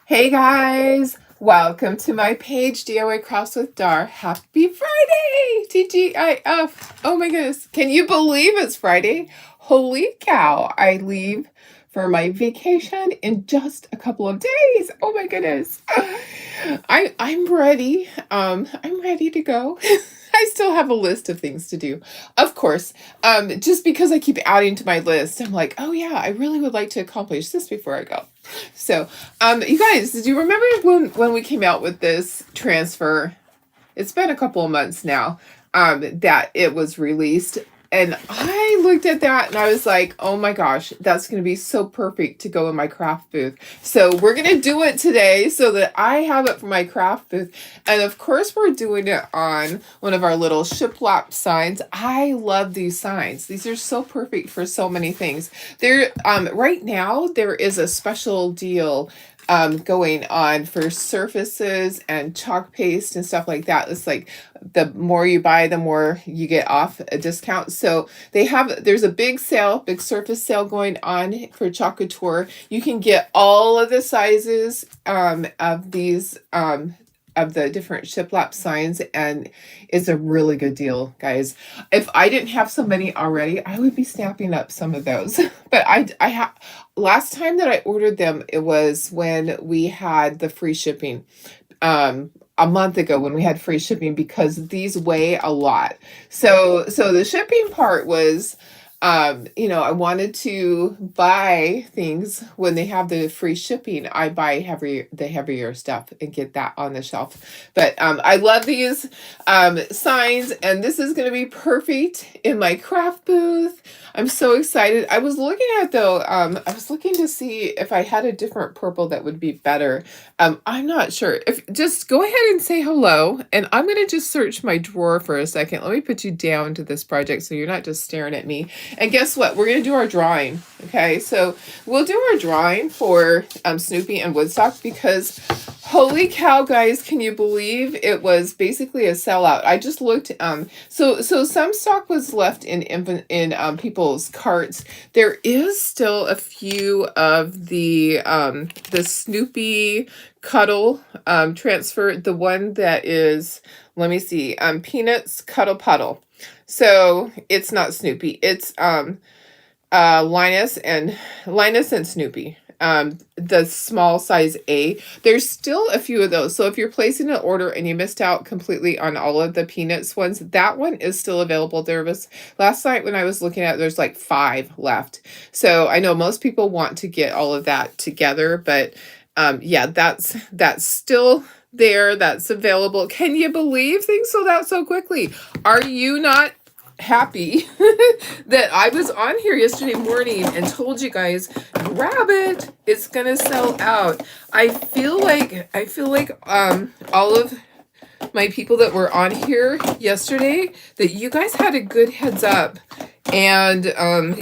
Hey guys, welcome to my page, DIY Crafts with Dar. Happy Friday! TGIF. Oh my goodness. Can you believe it's Friday? Holy cow. I leave for my vacation in just a couple of days. Oh my goodness. I'm ready. I'm ready to go. I still have a list of things to do. Of course, just because I keep adding to my list, I'm like, oh yeah, I really would like to accomplish this before I go. So, you guys, do you remember when we came out with this transfer? It's been a couple of months now, that it was released. And I looked at that and I was like, oh my gosh, that's going to be so perfect to go in my craft booth. So we're going to do it today so that I have it for my craft booth. And of course, we're doing it on one of our little shiplap signs. I love these signs. These are so perfect for so many things. Right now, there is a special deal going on for surfaces and chalk paste and stuff like that. It's like the more you buy, the more you get off a discount. So there's a big sale, big surface sale going on for Chalk Couture. You can get all of the sizes of these of the different shiplap signs, and it's a really good deal, guys. If I didn't have so many already, I would be snapping up some of those. But I have last time that I ordered them, it was when we had the free shipping. A month ago when we had free shipping, because these weigh a lot. So the shipping part was, I wanted to buy things when they have the free shipping. I buy the heavier stuff and get that on the shelf. But I love these signs, and this is going to be perfect in my craft booth. I'm so excited. I was looking to see if I had a different purple that would be better. I'm not sure. Just go ahead and say hello, and I'm going to just search my drawer for a second. Let me put you down to this project so you're not just staring at me. And guess what? We're going to do our drawing. Okay, so we'll do our drawing for Snoopy and Woodstock, because holy cow, guys, can you believe it was basically a sellout? I just looked. So some stock was left in people's carts. There is still a few of the Snoopy Cuddle transfer. The one that is, let me see, Peanuts Cuddle Puddle. So it's not Snoopy. It's Linus and Snoopy. The small size A. There's still a few of those. So if you're placing an order and you missed out completely on all of the Peanuts ones, that one is still available. There was, last night when I was looking at it, there's like 5 left. So I know most people want to get all of that together, but yeah, that's still there. That's available. Can you believe things sold out so quickly? Are you not happy that I was on here yesterday morning and told you guys, grab it, it's gonna sell out? I feel like all of my people that were on here yesterday, that you guys had a good heads up. And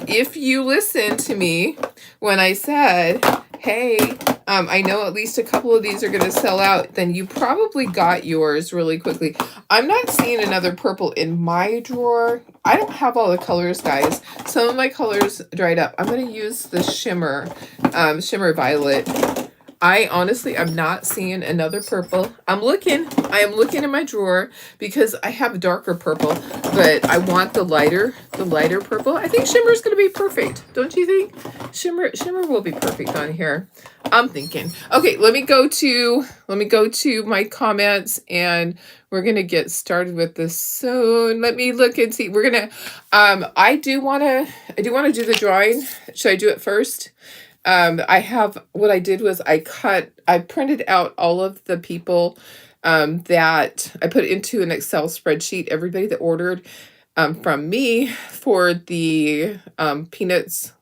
if you listened to me when I said, hey, I know at least a couple of these are going to sell out, then you probably got yours really quickly. I'm not seeing another purple in my drawer. I don't have all the colors, guys. Some of my colors dried up. I'm going to use the shimmer violet. I honestly am not seeing another purple. I am looking in my drawer because I have a darker purple, but I want the lighter purple. I think shimmer is going to be perfect. Don't you think? Shimmer will be perfect on here. I'm thinking. Okay, let me go to my comments, and we're going to get started with this soon. Let me look and see. We're going to I do want to do the drawing. Should I do it first? What I did was I printed out all of the people that I put into an Excel spreadsheet, everybody that ordered from me for the Peanuts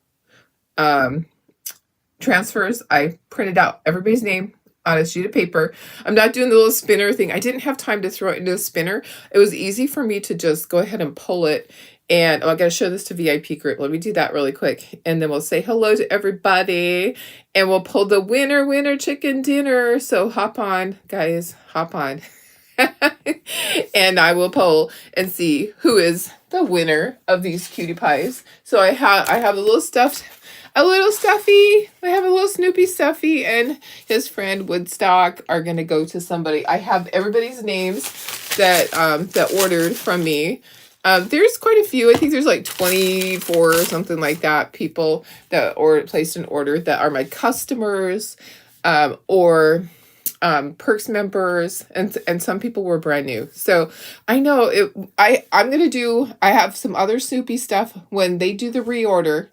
transfers. I printed out everybody's name on a sheet of paper. I'm not doing the little spinner thing. I didn't have time to throw it into a spinner. It was easy for me to just go ahead and pull it. And I got to show this to VIP group. Let me do that really quick. And then we'll say hello to everybody. And we'll pull the winner chicken dinner. So hop on, guys. Hop on. And I will poll and see who is the winner of these cutie pies. So I have a little stuffed a little Stuffy. I have a little Snoopy Stuffy, and his friend Woodstock are gonna go to somebody. I have everybody's names that ordered from me. There's quite a few. I think there's like 24 or something like that. People that placed an order that are my customers, or Perks members, and some people were brand new. So I know it. I'm gonna do. I have some other Snoopy stuff when they do the reorder.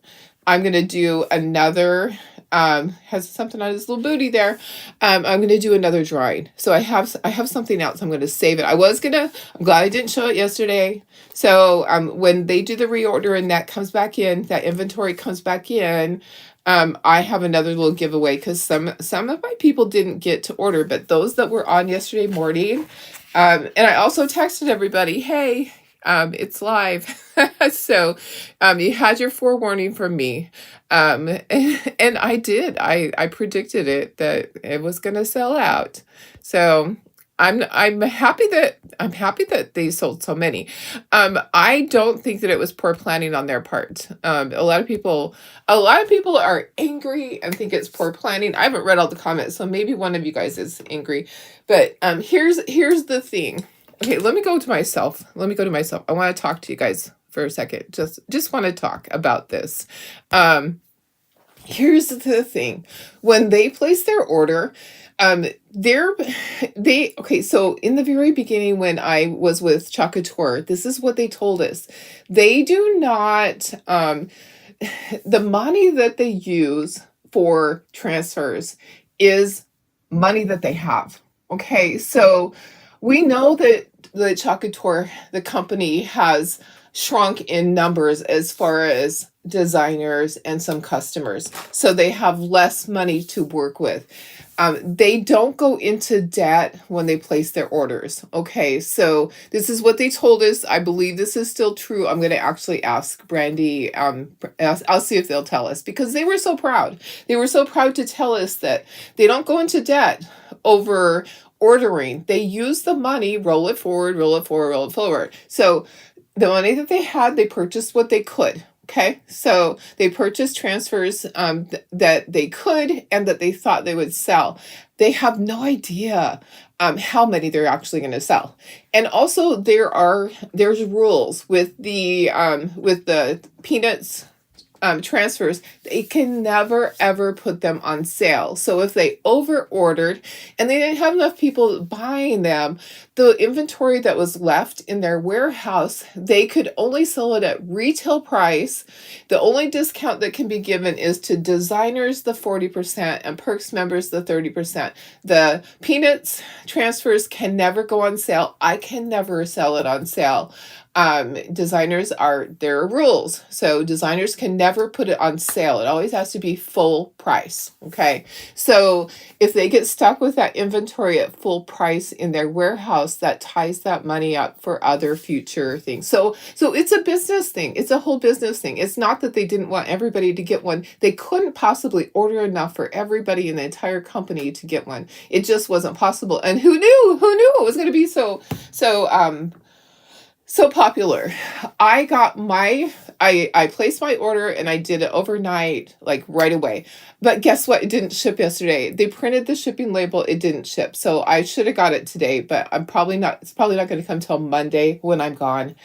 I'm gonna do another. Has something on his little booty there. I'm gonna do another drawing. So I have something else. I'm gonna save it. I'm glad I didn't show it yesterday. So when they do the reorder and that comes back in, that inventory comes back in. I have another little giveaway because some of my people didn't get to order, but those that were on yesterday morning, and I also texted everybody, hey, it's live. So you had your forewarning from me. And I did. I predicted it that it was going to sell out. So I'm happy that they sold so many. I don't think that it was poor planning on their part. A lot of people are angry and think it's poor planning. I haven't read all the comments, so maybe one of you guys is angry. But here's the thing. Okay, let me go to myself. I want to talk to you guys for a second. Just want to talk about this. Here's the thing. When they place their order, okay, so in the very beginning when I was with Chacator, this is what they told us. They do not, the money that they use for transfers is money that they have. Okay, so we know that the Chacator, the company, has shrunk in numbers as far as designers and some customers. So they have less money to work with. They don't go into debt when they place their orders. Okay, so this is what they told us. I believe this is still true. I'm going to actually ask Brandy. I'll see if they'll tell us, because they were so proud. They were so proud to tell us that they don't go into debt over ordering. They use the money, roll it forward, roll it forward, roll it forward. So the money that they had, they purchased what they could. Okay, so they purchased transfers that they could and that they thought they would sell. They have no idea how many they're actually going to sell. And also there's rules with the Peanuts transfers. They can never ever put them on sale. So if they over ordered and they didn't have enough people buying them, the inventory that was left in their warehouse, they could only sell it at retail price. The only discount that can be given is to designers, the 40%, and Perks members, the 30%. The Peanuts transfers can never go on sale. I can never sell it on sale. Designers there are rules. So designers can never put it on sale. It always has to be full price. Okay. So if they get stuck with that inventory at full price in their warehouse, that ties that money up for other future things. So it's a business thing. It's a whole business thing. It's not that they didn't want everybody to get one. They couldn't possibly order enough for everybody in the entire company to get one. It just wasn't possible. And who knew it was going to be so popular. I placed my order and I did it overnight, like right away. But guess what? It didn't ship yesterday. They printed the shipping label. It didn't ship. So I should have got it today, but it's probably not going to come till Monday when I'm gone.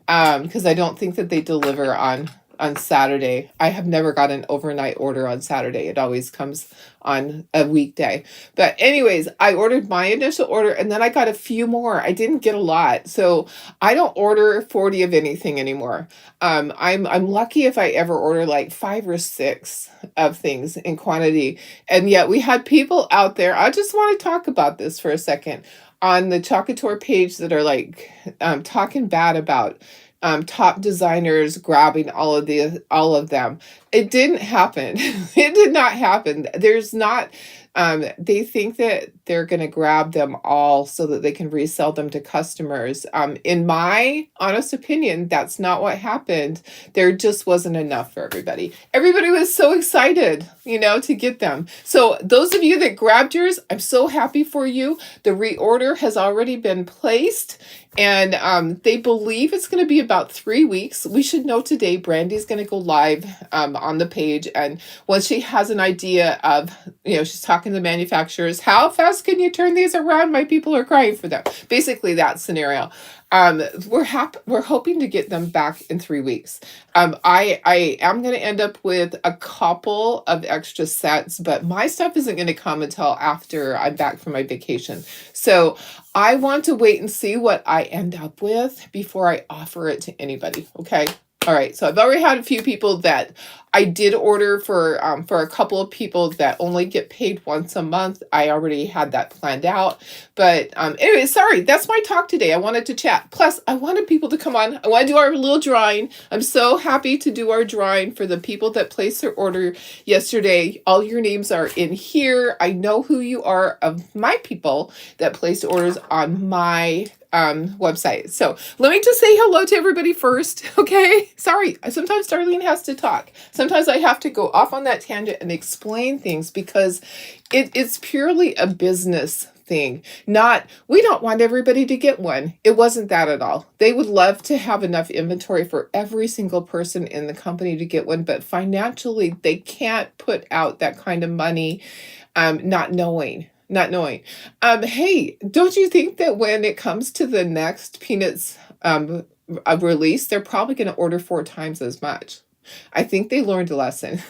Because I don't think that they deliver on Saturday. I have never got an overnight order on Saturday. It always comes on a weekday. But anyways, I ordered my initial order and then I got a few more. I didn't get a lot. So I don't order 40 of anything anymore. I'm lucky if I ever order like 5 or 6 of things in quantity. And yet we had people out there. I just want to talk about this for a second on the Chacator page that are like talking bad about top designers grabbing all of them. It didn't happen. It did not happen. There's not, they think that they're going to grab them all so that they can resell them to customers. In my honest opinion, that's not what happened. There just wasn't enough for everybody. Everybody was so excited, to get them. So those of you that grabbed yours, I'm so happy for you. The reorder has already been placed. And they believe it's going to be about 3 weeks. We should know today Brandy's going to go live on on the page. And once she has an idea of, she's talking to the manufacturers, how fast can you turn these around? My people are crying for them. Basically that scenario. We're hoping to get them back in 3 weeks. I am going to end up with a couple of extra sets, but my stuff isn't going to come until after I'm back from my vacation. So I want to wait and see what I end up with before I offer it to anybody. Okay. All right. So I've already had a few people that I did order for a couple of people that only get paid once a month. I already had that planned out. But anyway, sorry, that's my talk today. I wanted to chat. Plus, I wanted people to come on. I want to do our little drawing. I'm so happy to do our drawing for the people that placed their order yesterday. All your names are in here. I know who you are of my people that placed orders on my website. So let me just say hello to everybody first. Okay. Sorry. Sometimes Darlene has to talk. Sometimes I have to go off on that tangent and explain things because it's purely a business thing. We don't want everybody to get one. It wasn't that at all. They would love to have enough inventory for every single person in the company to get one, but financially they can't put out that kind of money, not knowing. Hey, don't you think that when it comes to the next Peanuts release, they're probably going to order 4 times as much? I think they learned a lesson.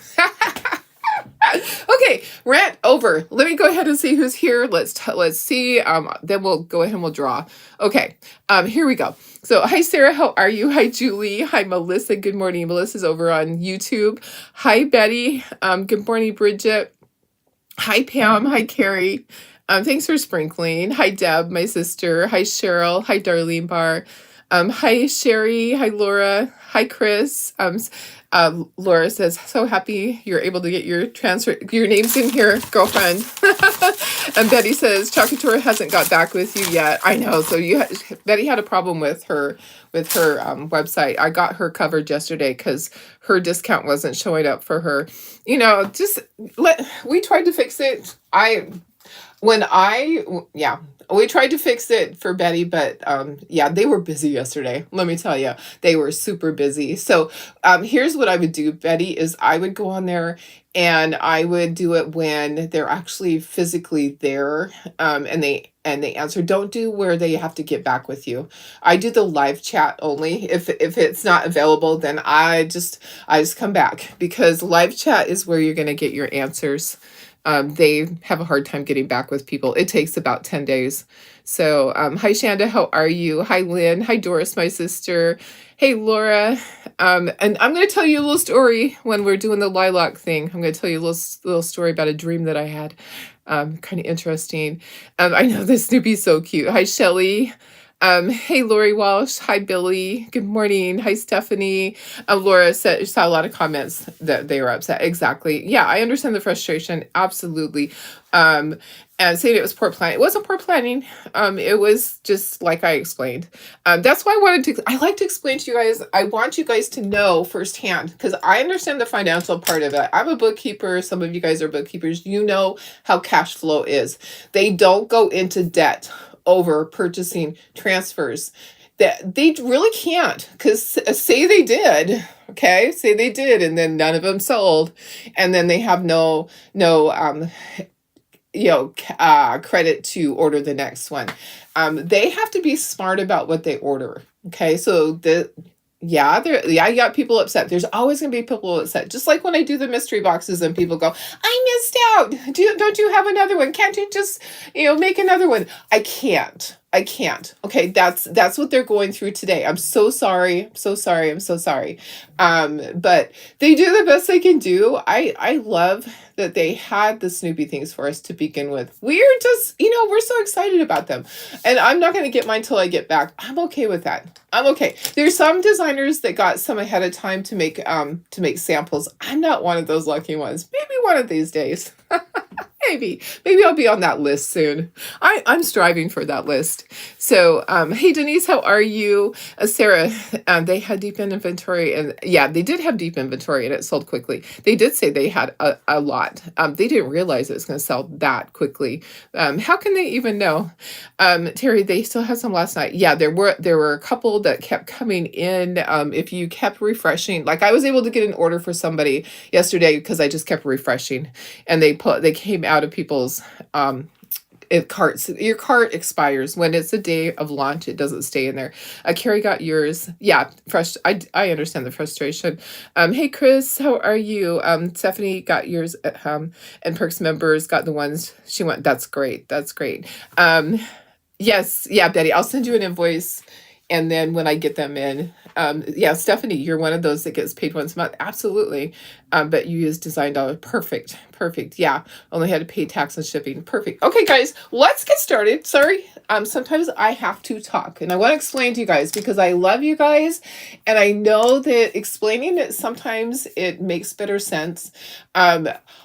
Okay, rant over. Let me go ahead and see who's here. Let's see. Then we'll go ahead and we'll draw. Okay, here we go. So, hi Sarah, how are you? Hi Julie. Hi Melissa. Good morning. Melissa's over on YouTube. Hi Betty. Good morning Bridget. Hi, Pam. Hi, Carrie. Thanks for sprinkling. Hi, Deb, my sister. Hi, Cheryl. Hi, Darlene Barr. Hi, Sherry. Hi, Laura. Hi, Chris. Laura says, so happy you're able to get your names in here, girlfriend. And Betty says, Chocatora hasn't got back with you yet. I know. So Betty had a problem with her website. I got her covered yesterday because her discount wasn't showing up for her. We tried to fix it. We tried to fix it for Betty, but they were busy yesterday. Let me tell you, they were super busy. So here's what I would do, Betty, is I would go on there and I would do it when they're actually physically there, and they answer. Don't do where they have to get back with you. I do the live chat only. If it's not available, then I just come back, because live chat is where you're going to get your answers. They have a hard time getting back with people. It takes about 10 days. So, hi, Shanda. How are you? Hi, Lynn. Hi, Doris, my sister. Hey, Laura. And I'm going to tell you a little story when we're doing the lilac thing. I'm going to tell you a little story about a dream that I had. Kind of interesting. I know this Snoopy's so cute. Hi, Shelly. Hey, Lori Walsh. Hi, Billy. Good morning. Hi, Stephanie. Laura saw a lot of comments that they were upset. Exactly. Yeah, I understand the frustration. Absolutely. And saying it was poor planning. It wasn't poor planning. It was just like I explained. That's why I like to explain to you guys. I want you guys to know firsthand, because I understand the financial part of it. I'm a bookkeeper. Some of you guys are bookkeepers. You know how cash flow is. They don't go into debt over purchasing transfers. That they really can't, because say they did, and then none of them sold, and then they have no credit to order the next one. They have to be smart about what they order. Okay, so I got people upset. There's always going to be people upset. Just like when I do the mystery boxes and people go, I missed out. Don't you have another one? Can't you just, make another one? I can't. Okay, that's what they're going through today. I'm so sorry. I'm so sorry. But they do the best they can do. I love that they had the Snoopy things for us to begin with. We're just, we're so excited about them. And I'm not going to get mine till I get back. I'm okay with that. I'm okay. There's some designers that got some ahead of time to make samples. I'm not one of those lucky ones. Maybe one of these days. Maybe I'll be on that list soon. I'm striving for that list. So, hey Denise, how are you? Sarah, they had deep inventory, and yeah, they did have deep inventory, and it sold quickly. They did say they had a lot. They didn't realize it was going to sell that quickly. How can they even know? Terry, they still had some last night. Yeah, there were a couple that kept coming in. If you kept refreshing, like I was able to get an order for somebody yesterday because I just kept refreshing, and they came out of people's carts. Your cart expires when it's a day of launch. It doesn't stay in there. Carrie got yours. Yeah, fresh. I understand the frustration. Hey Chris, how are you? Stephanie got yours at home, and Perks members got the ones she went. That's great. That's great. Yes, yeah, Betty, I'll send you an invoice, and then when I get them in, yeah, Stephanie, you're one of those that gets paid once a month. Absolutely. But you use Design Dollar. Perfect. Perfect. Yeah. Only had to pay tax and shipping. Perfect. Okay, guys, let's get started. Sorry. Sometimes I have to talk, and I want to explain to you guys because I love you guys, and I know that explaining it sometimes it makes better sense.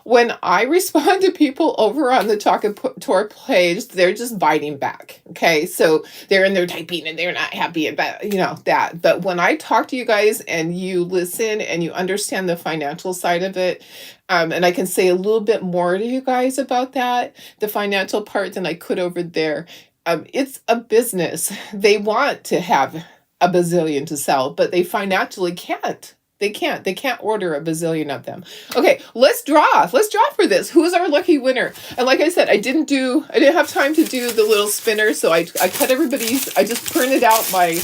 When I respond to people over on the Talk and Tour page, they're just biting back. Okay, so they're in there typing and they're not happy about that. But when I talk to you guys and you listen and you understand the financial side of it, and I can say a little bit more to you guys about that, the financial part, than I could over there. It's a business. They want to have a bazillion to sell, but they financially can't. They can't order a bazillion of them. Okay, let's draw for this. Who's our lucky winner? And like I said, I didn't have time to do the little spinner, so I cut everybody's. I just printed out my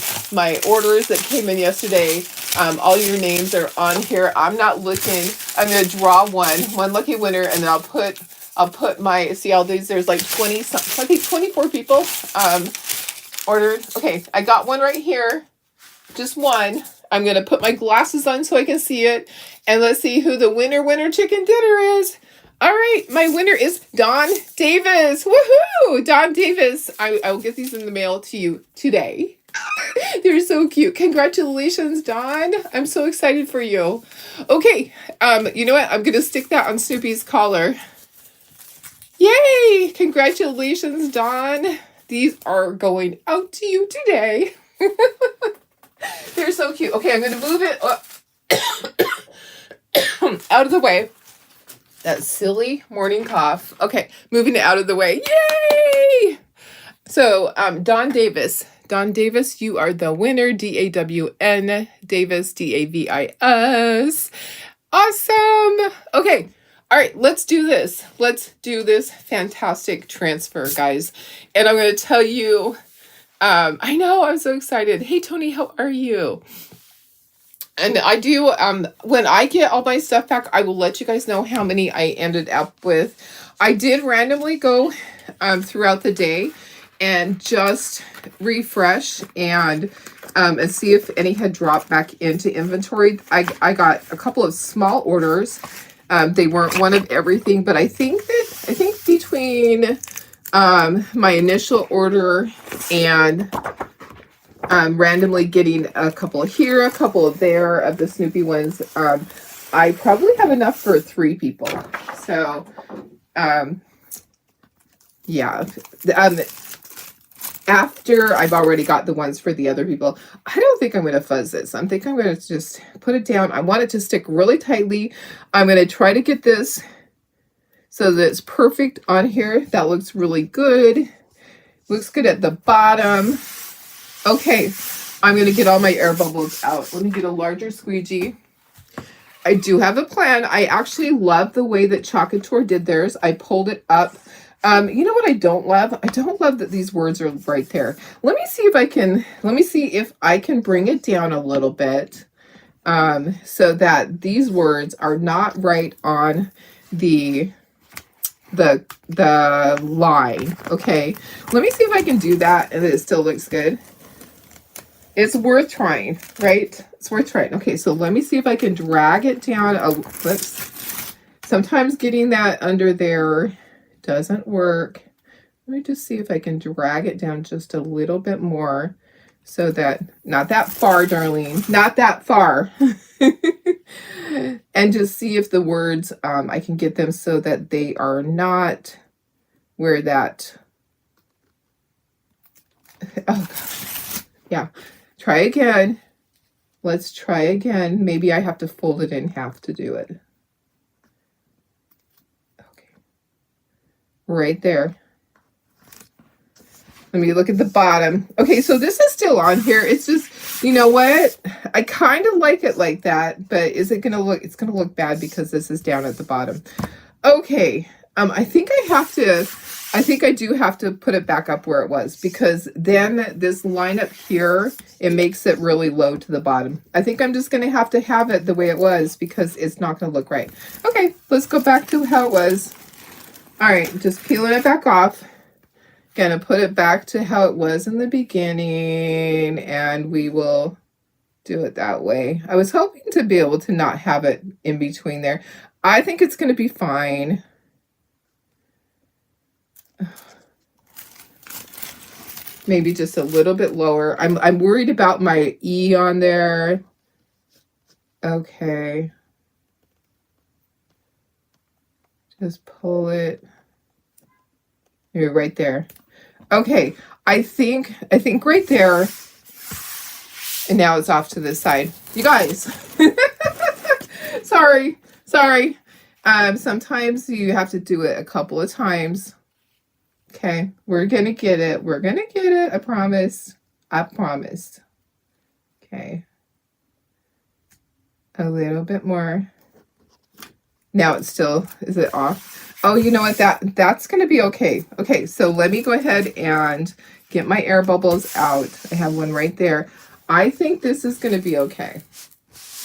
orders that came in yesterday. All your names are on here. I'm not looking. I'm gonna draw one lucky winner, and then I'll put my, see all these, there's like 20 something, I think 24 people ordered. Okay, I got one right here. Just one. I'm going to put my glasses on so I can see it. And let's see who the winner chicken dinner is. All right, my winner is Don Davis. Woohoo! Don Davis. I will get these in the mail to you today. They're so cute. Congratulations, Don. I'm so excited for you. Okay, you know what? I'm going to stick that on Snoopy's collar. Yay! Congratulations, Don. These are going out to you today. They're so cute. Okay, I'm going to move it out of the way. That silly morning cough. Okay, moving it out of the way. Yay! So, Don Davis. Don Davis, you are the winner. D-A-W-N. Davis, D-A-V-I-S. Awesome. Okay. All right, let's do this. Let's do this fantastic transfer, guys. And I'm going to tell you, I know, I'm so excited. Hey, Tony, how are you? And I do, when I get all my stuff back, I will let you guys know how many I ended up with. I did randomly go throughout the day and just refresh and see if any had dropped back into inventory. I got a couple of small orders. They weren't one of everything, but I think between my initial order and randomly getting a couple here, a couple there of the Snoopy ones, I probably have enough for 3 people. So, yeah. After I've already got the ones for the other people, I don't think I'm going to fuzz this. I think I'm going to just put it down. I want it to stick really tightly. I'm going to try to get this so that it's perfect on here. That looks really good. Looks good at the bottom. Okay, I'm going to get all my air bubbles out. Let me get a larger squeegee. I do have a plan. I actually love the way that Chocator did theirs. I pulled it up. You know what I don't love? I don't love that these words are right there. Let me see if I can bring it down a little bit so that these words are not right on the line. Okay, let me see if I can do that and it still looks good. It's worth trying, right? It's worth trying. Okay, so let me see if I can drag it down. Whoops. Sometimes getting that under there doesn't work. Let me just see if I can drag it down just a little bit more so that, not that far, darling, not that far. And just see if the words, I can get them so that they are not where that, oh gosh, yeah, try again. Let's try again. Maybe I have to fold it in half to do it. Okay, right there. Let me look at the bottom. Okay, so this is still on here. It's just, you know what? I kind of like it like that, but is it going to look, it's going to look bad because this is down at the bottom. Okay, I think I do have to put it back up where it was, because then this line up here, it makes it really low to the bottom. I think I'm just going to have it the way it was because it's not going to look right. Okay, let's go back to how it was. All right, just peeling it back off. Gonna put it back to how it was in the beginning, and we will do it that way. I was hoping to be able to not have it in between there. I think it's going to be fine. Maybe just a little bit lower. I'm worried about my E on there. Okay. Just pull it. Maybe right there. Okay, I think right there. And now it's off to this side. You guys. Sorry. Sometimes you have to do it a couple of times. Okay, we're gonna get it. We're gonna get it. I promise. I promise. Okay. A little bit more. Now it's still, is it off? Oh, you know what? That's going to be okay. Okay, so let me go ahead and get my air bubbles out. I have one right there. I think this is going to be okay.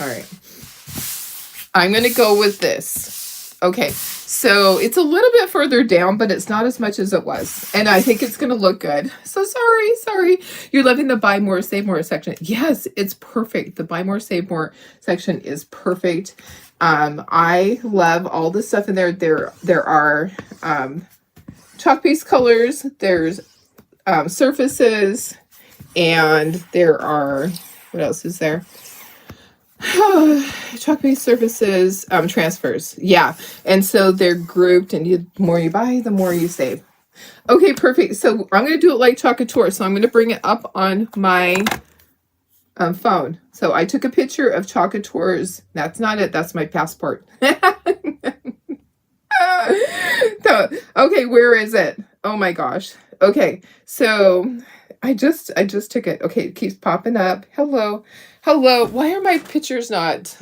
All right. I'm going to go with this. Okay, so it's a little bit further down, but it's not as much as it was. And I think it's going to look good. So sorry. You're loving the buy more, save more section. Yes, it's perfect. The buy more, save more section is perfect. I love all the stuff in there. There are chalk paste colors, there's surfaces, and there are, what else is there? Chalk paste surfaces, transfers. Yeah, and so they're grouped, and the more you buy, the more you save. Okay, perfect. So I'm going to do it like Chocateur. So I'm going to bring it up on my phone. So I took a picture of Chocateur's. That's not it. That's my passport. So, okay, where is it? Oh my gosh. Okay, so I just took it. Okay, it keeps popping up. Hello. Why are my pictures not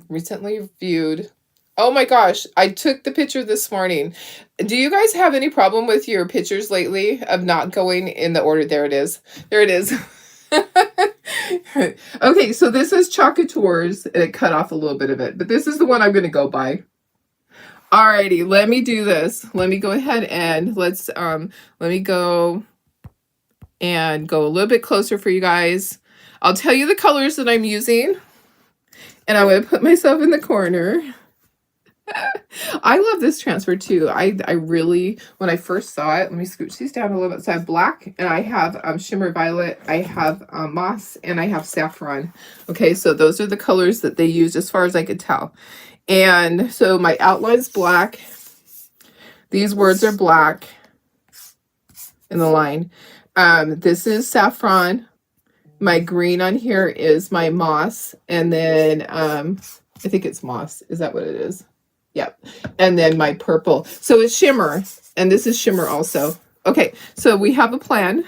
recently viewed? Oh my gosh, I took the picture this morning. Do you guys have any problem with your pictures lately of not going in the order? There it is. Okay, so this is Chocateur's, and it cut off a little bit of it, but this is the one I'm going to go by. Alrighty, let me do this. Let me go ahead and let me go a little bit closer for you guys. I'll tell you the colors that I'm using, and I'm going to put myself in the corner. I love this transfer too. I really, when I first saw it, let me scooch these down a little bit. So I have black, and I have shimmer violet, I have moss, and I have saffron. Okay, so those are the colors that they use as far as I could tell. And so my outline's black. These words are black in the line. This is saffron. My green on here is my moss, and then I think it's moss. Is that what it is? Yep. And then my purple. So it's shimmer, and this is shimmer also. Okay, so we have a plan.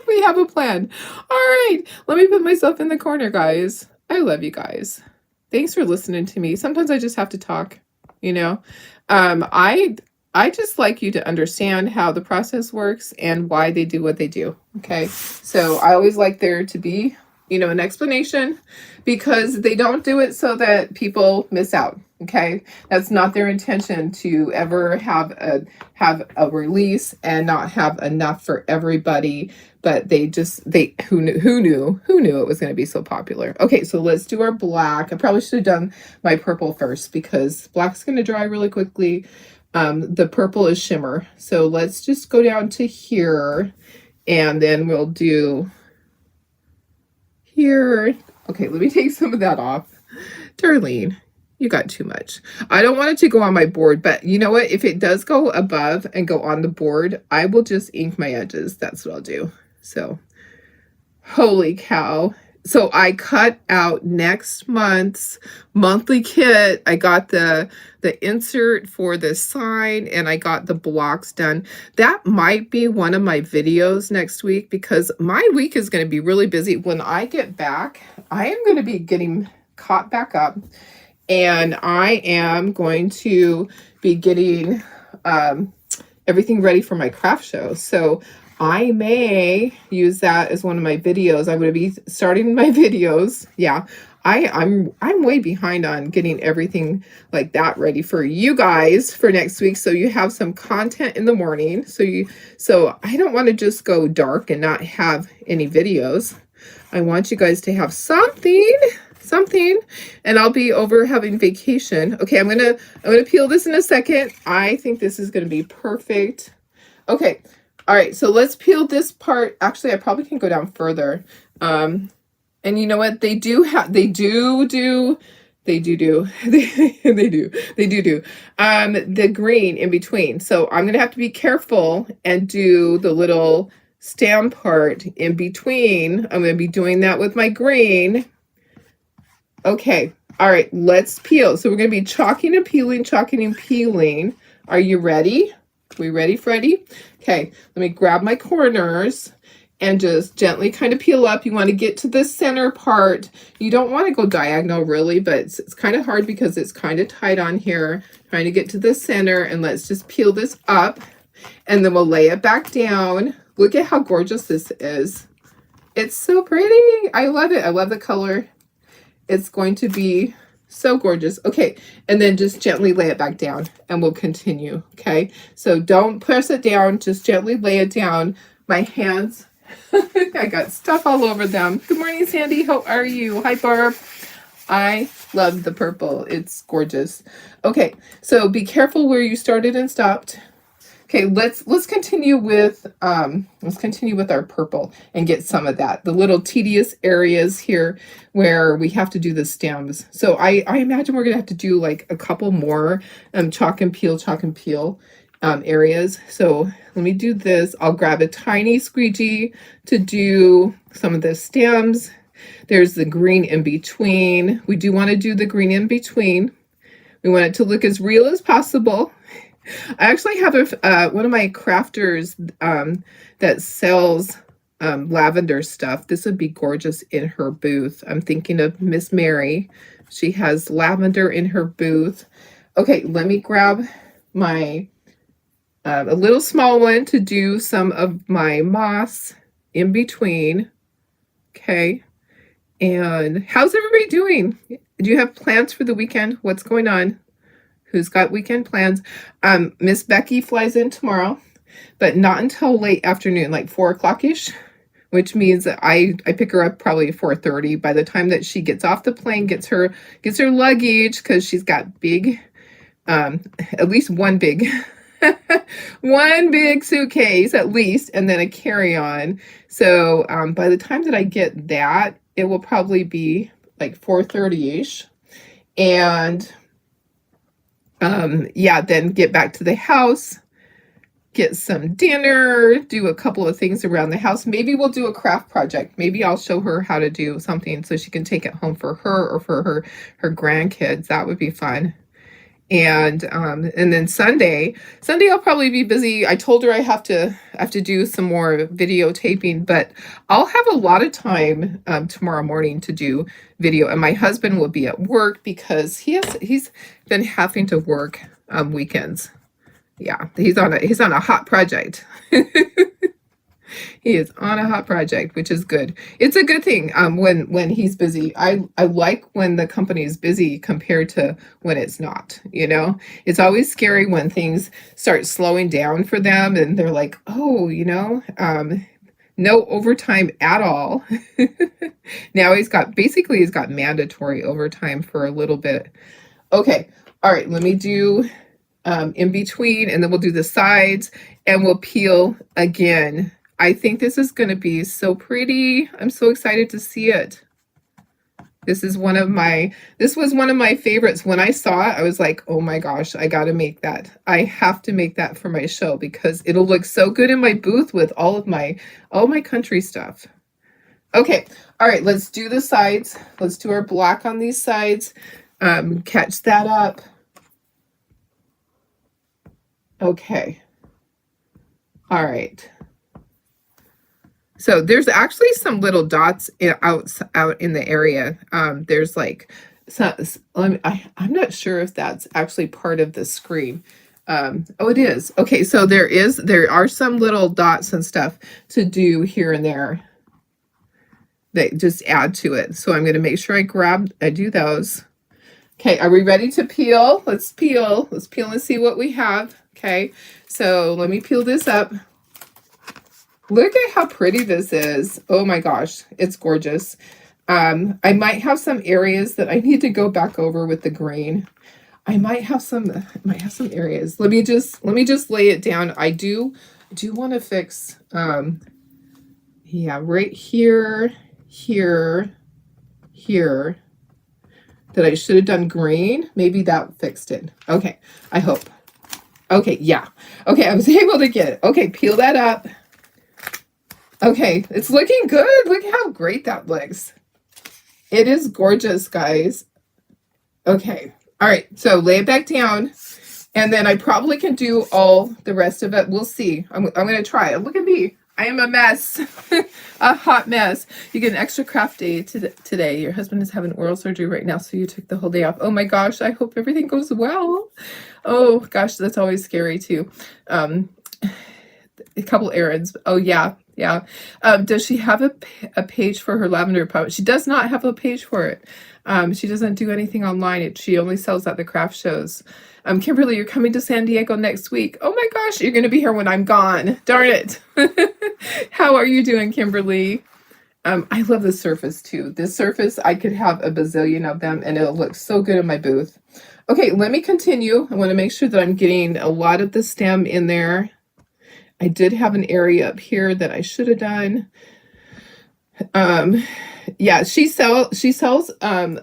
We have a plan. All right, let me put myself in the corner, guys. I love you guys. Thanks for listening to me. Sometimes I just have to talk, you know. I just like you to understand how the process works and why they do what they do. Okay, so I always like there to be, you know, an explanation, because they don't do it so that people miss out. Okay, that's not their intention, to ever have a release and not have enough for everybody. But who knew it was going to be so popular. Okay, so let's do our black. I probably should have done my purple first, because black's going to dry really quickly. The purple is shimmer. So let's just go down to here, and then we'll do here. Okay, let me take some of that off. Darlene, you got too much. I don't want it to go on my board, but you know what? If it does go above and go on the board, I will just ink my edges. That's what I'll do. So, holy cow. So I cut out next month's monthly kit. I got the insert for the sign, and I got the blocks done. That might be one of my videos next week, because my week is going to be really busy. When I get back, I am going to be getting caught back up, and I am going to be getting everything ready for my craft show. So I may use that as one of my videos. I'm going to be starting my videos. Yeah, I'm way behind on getting everything like that ready for you guys for next week, so you have some content in the morning. So I don't want to just go dark and not have any videos. I want you guys to have something, and I'll be over having vacation. Okay, I'm gonna peel this in a second. I think this is gonna be perfect. Okay. All right, so let's peel this part. Actually, I probably can go down further. And you know what? They do the green in between. So I'm going to have to be careful and do the little stem part in between. I'm going to be doing that with my green. Okay. All right, let's peel. So we're going to be chalking and peeling. Are you ready? We ready, Freddie? Okay, let me grab my corners and just gently kind of peel up. You want to get to the center part. You don't want to go diagonal really, but it's kind of hard because it's kind of tight on here. Trying to get to the center, and let's just peel this up, and then we'll lay it back down. Look at how gorgeous this is. It's so pretty. I love it. I love the color. It's going to be so gorgeous. Okay, and then just gently lay it back down, and we'll continue. Okay, so don't press it down, just gently lay it down. My hands, I got stuff all over them. Good morning, Sandy. How are you? Hi, Barb. I love the purple. It's gorgeous. Okay, so be careful where you started and stopped. Okay, let's continue with our purple and get some of that. The little tedious areas here where we have to do the stems. So I imagine we're gonna have to do like a couple more chalk and peel areas. So let me do this. I'll grab a tiny squeegee to do some of the stems. There's the green in between. We do want to do the green in between. We want it to look as real as possible. I actually have one of my crafters that sells lavender stuff. This would be gorgeous in her booth. I'm thinking of Miss Mary. She has lavender in her booth. Okay, let me grab my a little small one to do some of my moss in between. Okay, and how's everybody doing? Do you have plans for the weekend? What's going on? Who's got weekend plans? Miss Becky flies in tomorrow, but not until late afternoon, like 4 o'clock-ish, which means that I pick her up probably at 4:30. By the time that she gets off the plane, gets her luggage, because she's got big, at least one big, one big suitcase at least, and then a carry-on. So by the time that I get that, it will probably be like 4:30-ish, and yeah, then get back to the house, get some dinner, do a couple of things around the house. Maybe we'll do a craft project. Maybe I'll show her how to do something so she can take it home for her or for her grandkids. That would be fun. And then Sunday I'll probably be busy. I told her I have to do some more videotaping, but I'll have a lot of time tomorrow morning to do video, and my husband will be at work because he's been having to work weekends. Yeah, he's on a hot project. He is on a hot project, which is good. It's a good thing when he's busy. I like when the company is busy compared to when it's not, you know? It's always scary when things start slowing down for them and they're like, oh, you know, no overtime at all. Now he's got mandatory overtime for a little bit. Okay. All right. Let me do in between, and then we'll do the sides, and we'll peel again. I think this is going to be so pretty. I'm so excited to see it. This was one of my favorites. When I saw it, I was like, oh my gosh, I got to make that. I have to make that for my show because it'll look so good in my booth with all my country stuff. Okay, all right, let's do the sides. Let's do our black on these sides. Catch that up. Okay. All right. So there's actually some little dots out in the area. There's like, I'm not sure if that's actually part of the screen. Oh, it is. Okay, so there are some little dots and stuff to do here and there that just add to it. So I'm going to make sure I do those. Okay, are we ready to peel? Let's peel. Let's peel and see what we have. Okay, so let me peel this up. Look at how pretty this is. Oh my gosh, it's gorgeous. I might have some areas that I need to go back over with the grain. I might have some areas. Let me just lay it down. I do want to fix yeah, right here, here, here. That I should have done green. Maybe that fixed it. Okay, I hope. Okay, yeah. Okay, I was able to get it. Okay, peel that up. Okay, it's looking good. Look how great that looks. It is gorgeous, guys. Okay, all right, so lay it back down. And then I probably can do all the rest of it. We'll see. I'm going to try it. Look at me. I am a mess. A hot mess. You get an extra craft day today. Your husband is having oral surgery right now, so you took the whole day off. Oh my gosh, I hope everything goes well. Oh gosh, that's always scary too. A couple errands. Oh yeah. Does she have a page for her lavender product? She does not have a page for it. She doesn't do anything online. She only sells at the craft shows. Kimberly, you're coming to San Diego next week. Oh my gosh, you're going to be here when I'm gone. Darn it. How are you doing, Kimberly? I love this surface too. This surface, I could have a bazillion of them and it'll look so good in my booth. Okay, let me continue. I want to make sure that I'm getting a lot of the stem in there. I did have an area up here that I should have done. Yeah, she sells a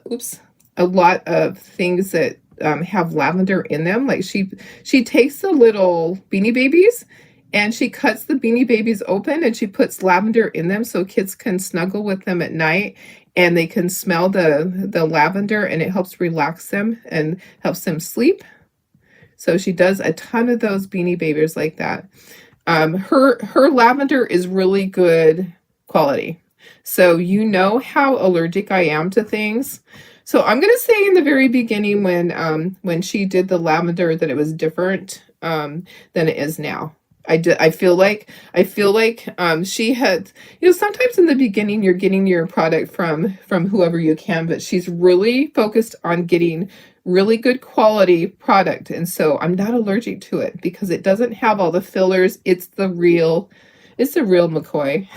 lot of things that have lavender in them. Like she takes the little Beanie Babies and she cuts the Beanie Babies open and she puts lavender in them so kids can snuggle with them at night and they can smell the lavender and it helps relax them and helps them sleep. So she does a ton of those Beanie Babies like that. Her lavender is really good quality. So you know how allergic I am to things. So I'm going to say in the very beginning when she did the lavender that it was different than it is now. I feel like she had, sometimes in the beginning you're getting your product from whoever you can, but she's really focused on getting really good quality product. And so I'm not allergic to it because it doesn't have all the fillers. It's the real McCoy.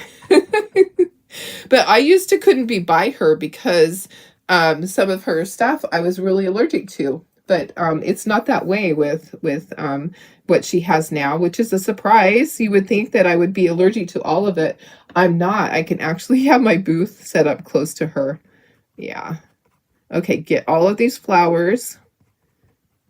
But I used to couldn't be by her because some of her stuff I was really allergic to. But it's not that way with what she has now, which is a surprise. You would think that I would be allergic to all of it. I'm not. I can actually have my booth set up close to her. Yeah. Okay, get all of these flowers.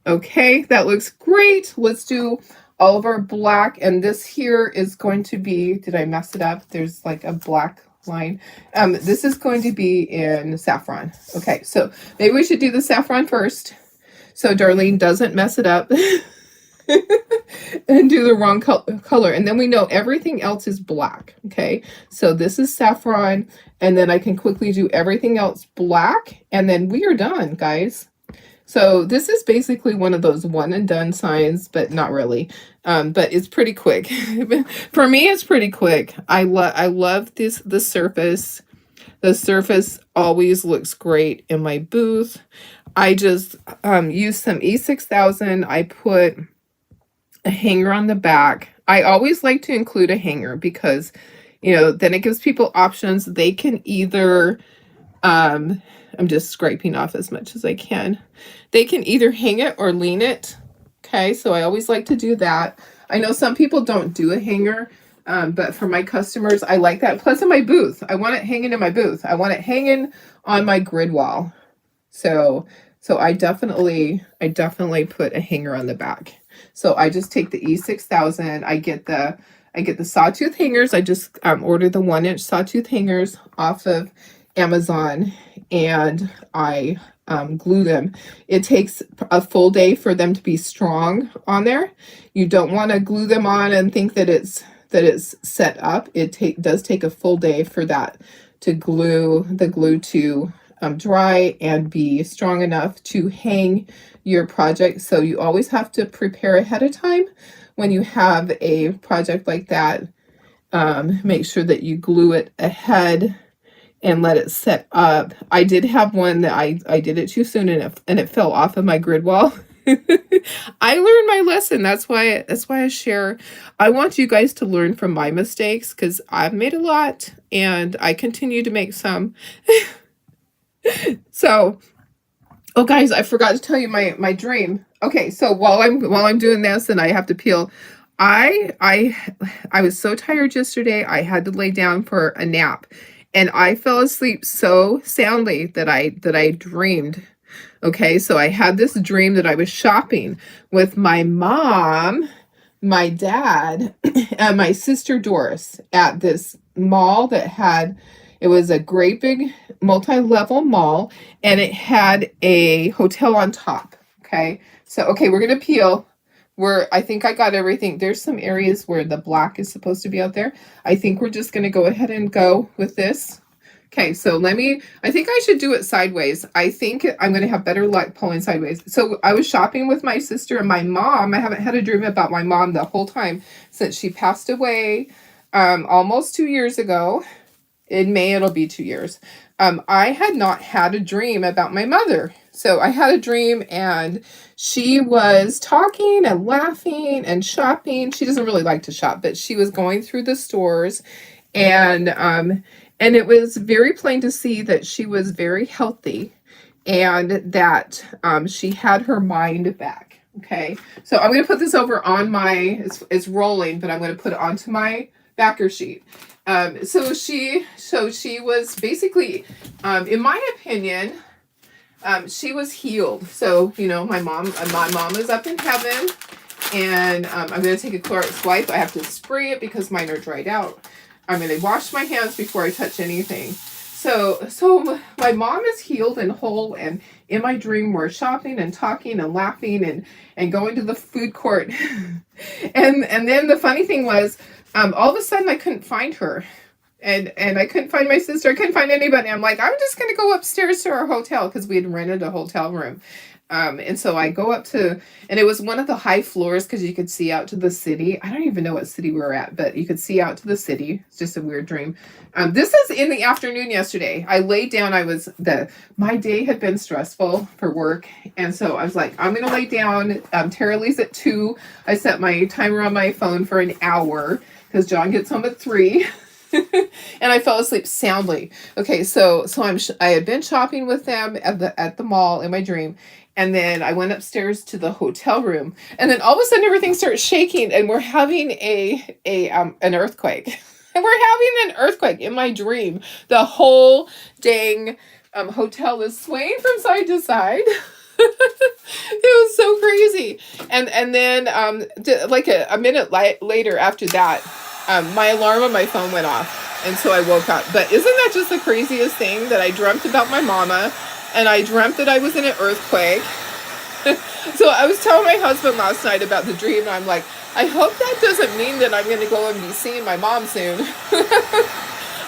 Okay, that looks great. Let's do all of our black. And this here is going to be, did I mess it up? There's like a black line. This is going to be in saffron. Okay, so maybe we should do the saffron first. So Darlene doesn't mess it up and do the wrong color. And then we know everything else is black. Okay, so this is saffron. And then I can quickly do everything else black. And then we are done, guys. So this is basically one of those one and done signs, but not really. But it's pretty quick. For me, it's pretty quick. I love the surface. The surface always looks great in my booth. I just used some E6000. I put a hanger on the back. I always like to include a hanger because, then it gives people options. They can either, I'm just scraping off as much as I can. They can either hang it or lean it. Okay, so I always like to do that. I know some people don't do a hanger. But for my customers, I like that. Plus in my booth, I want it hanging in my booth. I want it hanging on my grid wall. So I definitely put a hanger on the back. So I just take the E6000. I get the sawtooth hangers. I just order the 1-inch sawtooth hangers off of Amazon, and I glue them. It takes a full day for them to be strong on there. You don't want to glue them on and think that it's set up. It does take a full day for that to glue to dry and be strong enough to hang your project. So you always have to prepare ahead of time when you have a project like that. Make sure that you glue it ahead and let it set up. I did have one that I did it too soon, and it fell off of my grid wall. I learned my lesson. That's why I share. I want you guys to learn from my mistakes, because I've made a lot and I continue to make some. So, oh guys, I forgot to tell you my dream. Okay, so while I'm doing this and I have to peel, I was so tired yesterday. I had to lay down for a nap, and I fell asleep so soundly that I dreamed. Okay, so I had this dream that I was shopping with my mom, my dad, and my sister Doris at this mall it was a great big multi-level mall, and it had a hotel on top. Okay, so we're gonna peel. I think I got everything. There's some areas where the black is supposed to be out there. I think we're just gonna go ahead and go with this. Okay, so I think I should do it sideways. I think I'm going to have better luck pulling sideways. So I was shopping with my sister and my mom. I haven't had a dream about my mom the whole time since she passed away almost 2 years ago. In May, it'll be 2 years. I had not had a dream about my mother. So I had a dream, and she was talking and laughing and shopping. She doesn't really like to shop, but she was going through the stores, and it was very plain to see that she was very healthy, and that she had her mind back. Okay, so I'm going to put this over on it's rolling, but I'm going to put it onto my backer sheet. So she was basically, in my opinion, she was healed. So, my mom is up in heaven, and I'm going to take a Clorox wipe. I have to spray it because mine are dried out. I'm going to wash my hands before I touch anything. So my mom is healed and whole, and in my dream we're shopping and talking and laughing and going to the food court. and then the funny thing was, all of a sudden I couldn't find her. And I couldn't find my sister. I couldn't find anybody. I'm like, I'm just going to go upstairs to our hotel, because we had rented a hotel room. And so I go up and it was one of the high floors, because you could see out to the city. I don't even know what city we were at, but you could see out to the city. It's just a weird dream. This is in the afternoon yesterday. I laid down. My day had been stressful for work. And so I was like, I'm going to lay down. Tara leaves at 2. I set my timer on my phone for an hour, because John gets home at 3. And I fell asleep soundly. Okay, so I had been shopping with them at the mall in my dream, and then I went upstairs to the hotel room, and then all of a sudden everything starts shaking, and we're having an earthquake. And we're having an earthquake in my dream. The whole dang hotel is swaying from side to side. It was so crazy. And then like a minute later after that, my alarm on my phone went off, and so I woke up. But isn't that just the craziest thing, that I dreamt about my mama, and I dreamt that I was in an earthquake? So I was telling my husband last night about the dream, and I'm like, I hope that doesn't mean that I'm going to go and be seeing my mom soon.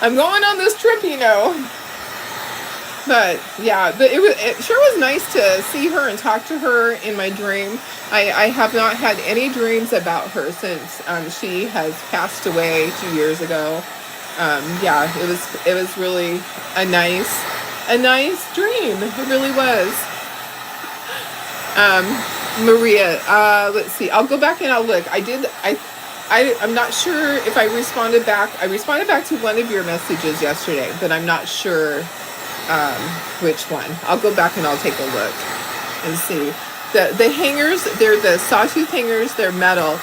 I'm going on this trip, But yeah, it sure was nice to see her and talk to her in my dream. I have not had any dreams about her since she has passed away 2 years ago. Yeah, it was really a nice dream. It really was. Maria, let's see. I'll go back and I'll look. I'm not sure if I responded back. I responded back to one of your messages yesterday, but I'm not sure which one. I'll go back and I'll take a look and see. The hangers, they're the sawtooth hangers. They're metal.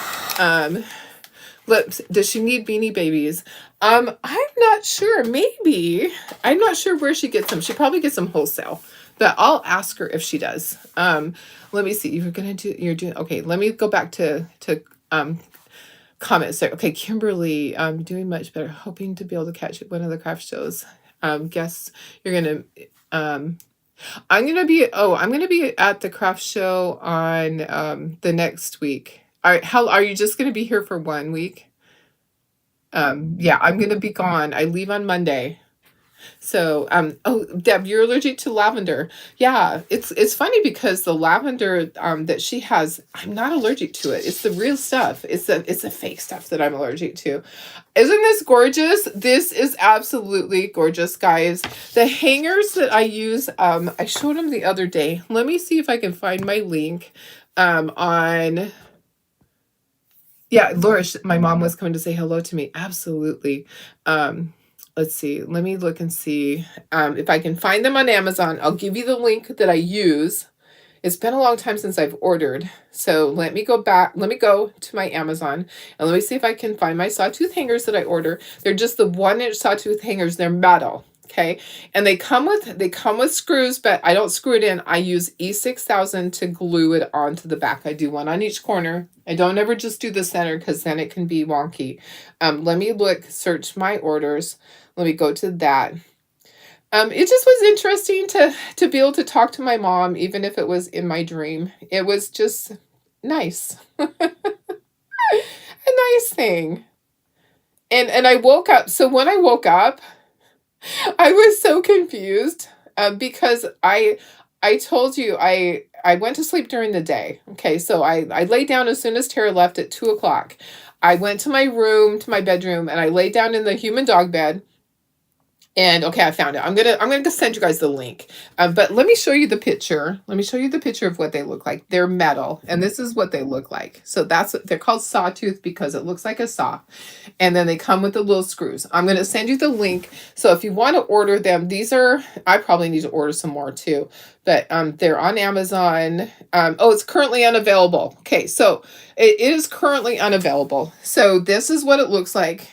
Lips. Does she need Beanie Babies? I'm not sure. Maybe. I'm not sure where she gets them. She probably gets them wholesale. But I'll ask her if she does. Let me see. You're doing okay. Let me go back to comments there. Okay, Kimberly, doing much better. Hoping to be able to catch one of the craft shows. Guess you're gonna I'm gonna be at the craft show on the next week. Are you just gonna be here for 1 week? Yeah, I'm gonna be gone. I leave on Monday. So, oh, Deb, you're allergic to lavender. Yeah, it's funny because the lavender that she has, I'm not allergic to it. It's the real stuff. It's the fake stuff that I'm allergic to. Isn't this gorgeous? This is absolutely gorgeous, guys. The hangers that I use, I showed them the other day. Let me see if I can find my link on. Yeah, Laura, my mom was coming to say hello to me. Absolutely. Let's see. Let me look and see if I can find them on Amazon. I'll give you the link that I use. It's been a long time since I've ordered. So let me go back. Let me go to my Amazon and let me see if I can find my sawtooth hangers that I order. They're just the 1-inch sawtooth hangers. They're metal. Okay. And they come with screws, but I don't screw it in. I use E6000 to glue it onto the back. I do one on each corner. I don't ever just do the center because then it can be wonky. Let me search my orders. Let me go to that. It just was interesting to be able to talk to my mom, even if it was in my dream. It was just nice. A nice thing. And I woke up. So when I woke up, I was so confused because I told you I went to sleep during the day. Okay, so I laid down as soon as Tara left at 2 o'clock. I went to my bedroom, and I laid down in the human dog bed. And okay, I found it. I'm gonna send you guys the link. But let me show you the picture. Let me show you the picture of what they look like. They're metal, and this is what they look like. So they're called sawtooth because it looks like a saw. And then they come with the little screws. I'm gonna send you the link. So if you want to order them, I probably need to order some more too. But they're on Amazon. Oh, it's currently unavailable. Okay, so it is currently unavailable. So this is what it looks like.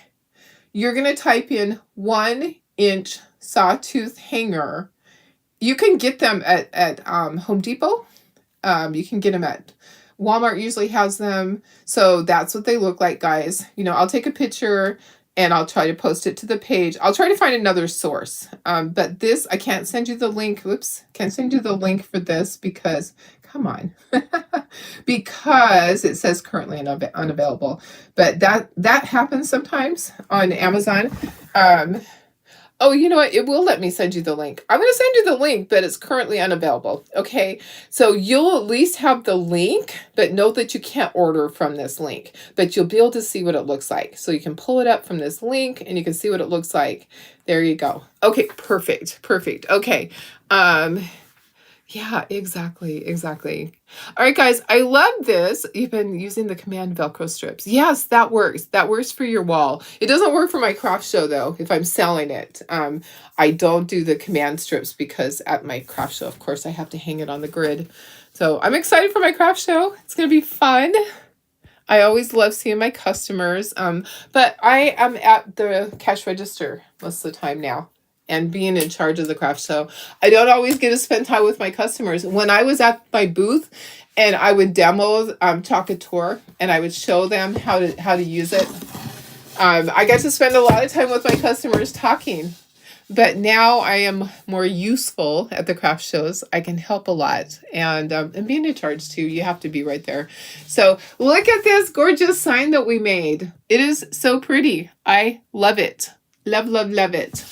You're gonna type in 1-inch sawtooth hanger. You can get them at Home Depot. You can get them at Walmart. Usually has them. So that's what they look like, guys. I'll take a picture and I'll try to post it to the page. I'll try to find another source. But this, I can't send you the link. Whoops. Can't send you the link for this because, come on. Because it says currently unavailable. But that happens sometimes on Amazon. Oh, you know what? It will let me send you the link. I'm going to send you the link, but it's currently unavailable. Okay. So you'll at least have the link, but know that you can't order from this link, but you'll be able to see what it looks like. So you can pull it up from this link and you can see what it looks like. There you go. Okay. Perfect. Okay. Yeah, exactly. All right, guys, I love this. You've been using the command Velcro strips. Yes, that works. That works for your wall. It doesn't work for my craft show, though, if I'm selling it. I don't do the command strips because at my craft show, of course, I have to hang it on the grid. So I'm excited for my craft show. It's going to be fun. I always love seeing my customers. But I am at the cash register most of the time now, and being in charge of the craft show. I don't always get to spend time with my customers. When I was at my booth and I would demo Talkator and I would show them how to use it, I got to spend a lot of time with my customers talking. But now I am more useful at the craft shows. I can help a lot. And being in charge too, you have to be right there. So look at this gorgeous sign that we made. It is so pretty. I love it. Love it.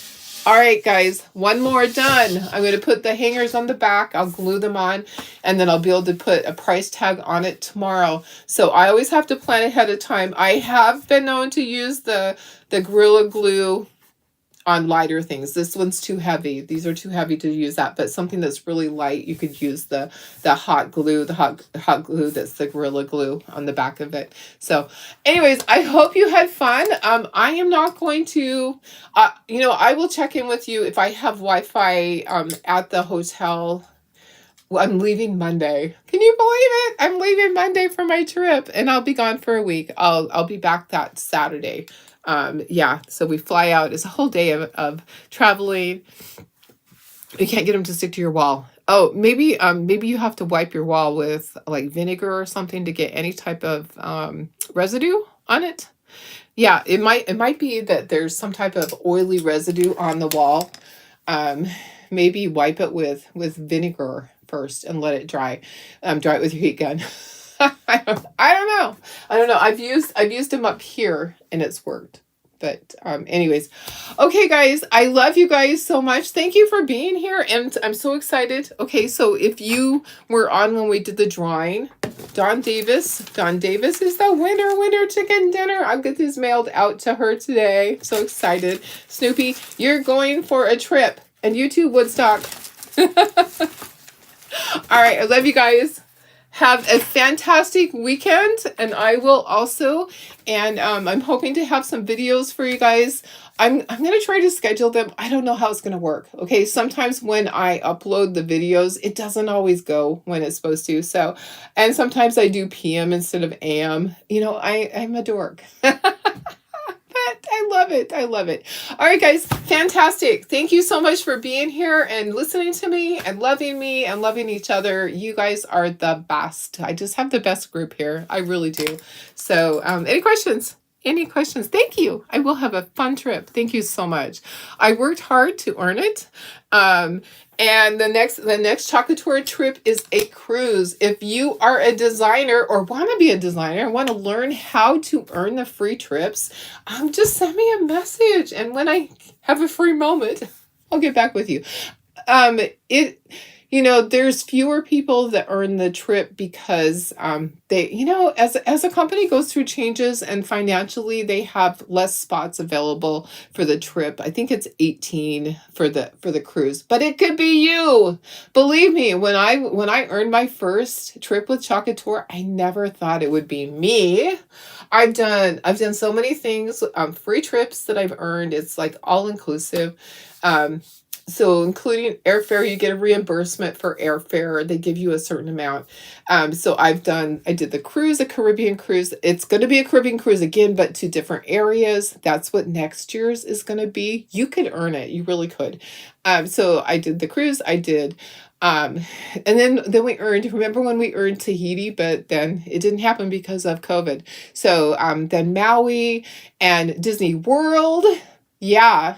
All right, guys, one more done. I'm going to put the hangers on the back. I'll glue them on, and then I'll be able to put a price tag on it tomorrow. So I always have to plan ahead of time. I have been known to use the Gorilla Glue on lighter things. This one's too heavy. These are too heavy to use that, but something that's really light, you could use the hot glue, the hot glue that's the Gorilla Glue on the back of it. So anyways, I hope you had fun. I am not going to, I will check in with you if I have Wi-Fi at the hotel I'm leaving Monday. Can you believe it? I'm leaving Monday for my trip, and I'll be gone for a week. I'll be back that Saturday. Yeah, so we fly out. It's a whole day of traveling. You can't get them to stick to your wall. Oh, maybe you have to wipe your wall with like vinegar or something to get any type of residue on it. Yeah, it might be that there's some type of oily residue on the wall. Um, Maybe wipe it with vinegar first and let it dry. Dry it with your heat gun. I don't know. I don't know. I've used them up here and it's worked. But anyways, okay, guys, I love you guys so much. Thank you for being here, and I'm so excited. Okay, so if you were on when we did the drawing, Don Davis is the winner chicken dinner. I'll get this mailed out to her today. So excited. Snoopy, you're going for a trip, and you too, Woodstock. All right, I love you guys. Have a fantastic weekend, and I will also, and I'm hoping to have some videos for you guys. I'm going to try to schedule them. I don't know how it's going to work. Okay, sometimes when I upload the videos, it doesn't always go when it's supposed to. So, and sometimes I do PM instead of AM. You know, I'm a dork. I love it. I love it. All right, guys. Fantastic. Thank you so much for being here and listening to me and loving each other. You guys are the best. I just have the best group here. I really do. So any questions? Any questions? Thank you. I will have a fun trip. Thank you so much. I worked hard to earn it. And the next Chocolate Tour trip is a cruise. If you are a designer or want to be a designer, want to learn how to earn the free trips, just send me a message. And when I have a free moment, I'll get back with you. There's fewer people that earn the trip because they, as a company goes through changes and financially they have less spots available for the trip. I think it's 18 for the cruise, but it could be you. Believe me, when I earned my first trip with Chocolate Tour, I never thought it would be me. I've done so many things, free trips that I've earned. It's like all inclusive. So including airfare, you get a reimbursement for airfare. They give you a certain amount. So I did the cruise, a Caribbean cruise. It's going to be a Caribbean cruise again, but to different areas. That's what next year's is going to be. You could earn it. You really could. So I did the cruise. I did. And then we earned, remember when we earned Tahiti, but then it didn't happen because of COVID. So then Maui and Disney World. Yeah.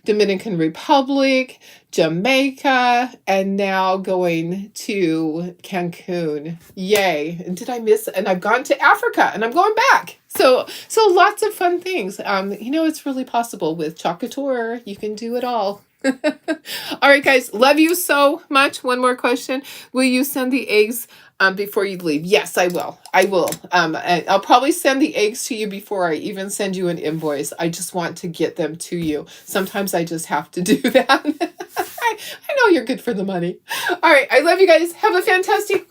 Dominican Republic, Jamaica, and now going to Cancun. Yay. And did I miss? And I've gone to Africa and I'm going back. So lots of fun things. It's really possible with Chocolate Tour. You can do it all. All right, guys. Love you so much. One more question. Will you send the eggs before you leave? Yes, I will. And I'll probably send the eggs to you before I even send you an invoice. I just want to get them to you. Sometimes I just have to do that. I know you're good for the money. All right. I love you guys. Have a fantastic